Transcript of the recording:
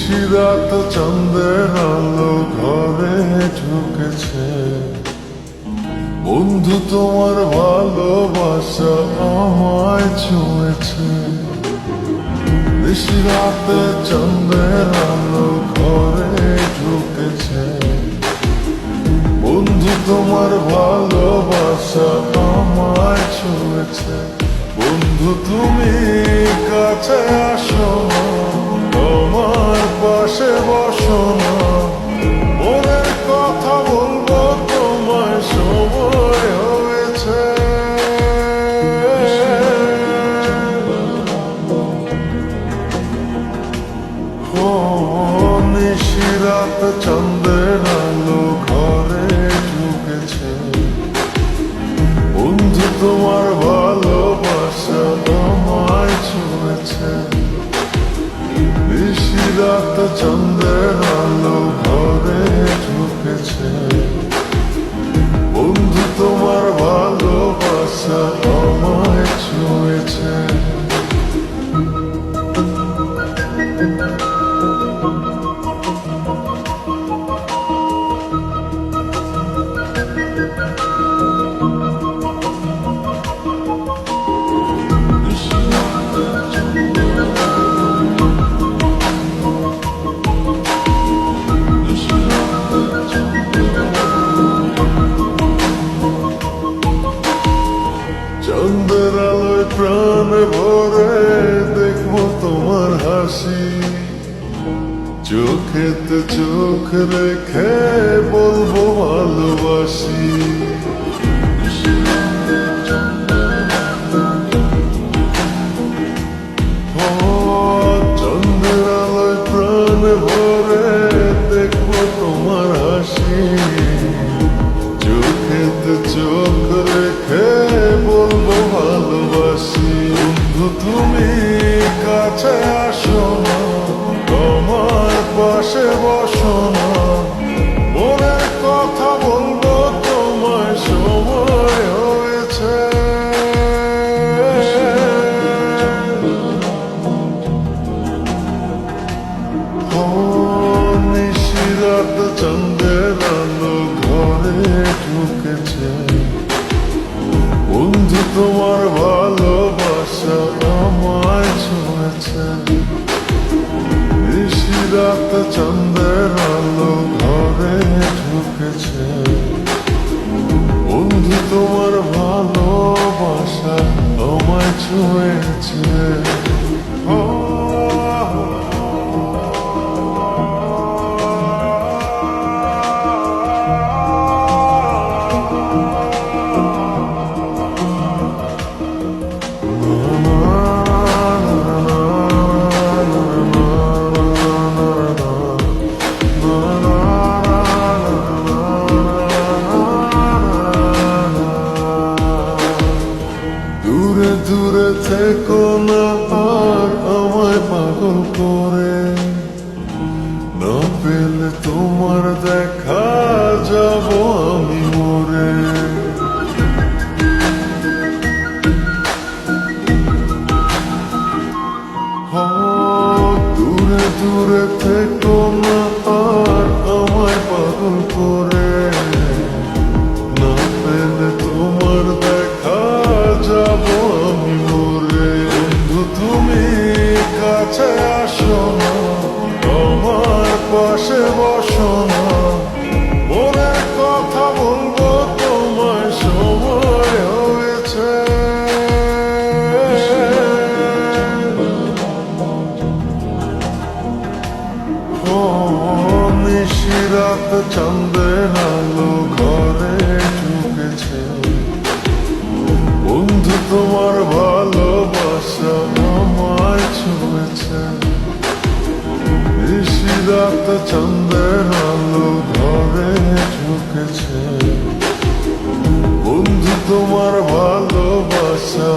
নিশিরাত চন্দ্রের আলো ঘরে ঢুকেছে, বন্ধু তোমার ভালোবাসা আমায় ছুঁয়েছে। নিশিরাতে চন্দ্রের আলো ঘরে ঢুকেছে, বন্ধু তোমার ভালোবাসা আমায় ছুঁয়েছে। বন্ধু তুমি কাছে আসো না, আমার পাশে বসো না, মনের কথা বলবো তোমায় সময় হয়েছে। ও নিশিরাত চন্দ্রের আলো ঘরে ঢুকেছে, বন্ধু তোমার ভালোবাসা আমায় ছুঁয়েছে। নিশিরাত চন্দ্রের আলো ঘরে ঢুকেছে, বন্ধু তোমার ভালোবাসা আমায় ছুঁয়েছে। চন্দ্রের আলোয় প্রাণ ভরে দেখবো তোমার হাসি, চোখেতে চোখ রেখে বলবো ভালোবাসি। ও চন্দ্রের আলোয় প্রাণ ভরে দেখবো তোমার হাসি, চোখেতে চোখ রেখে বলবো ভালোবাসি। বন্ধু তুমি কাছে আসো না, আমার পাশে বসো না, মনের কথা বলবো তোমায় সময় হয়েছে। ও নিশিরাত চন্দ্রের আলো ঘরে ঢুকেছে, বন্ধু তোমার ভালোবাসা আমায় ছুঁয়েছে। নিশিরাত চন্দ্রের আলো ঘরে ঢুকেছে, বন্ধু তোমার ভালোবাসা আমায় ছুঁয়েছে। দূরে দূরে থেকো না আর আমায় পাগল করে, না পেলে তোমার দেখা যাব আমি মরে। দূরে দূরে থেকো না আর আমায় পাগল করে, না পেলে তোমার দেখা যাব আমি মরে। বন্ধু তুমি কাছে আসো না, আমার পাশে বসো না, মনের কথা বলবো তোমায় সময় হয়েছে। ও নিশিরাত চন্দ্রের আলো ঘরে ঢুকেছে, বন্ধু তোমার ভালোবাসা আমায় ছুঁয়েছে। নিশিরাত চন্দ্রের আলো ঘরে ঢুকেছে, বন্ধু তোমার ভালোবাসা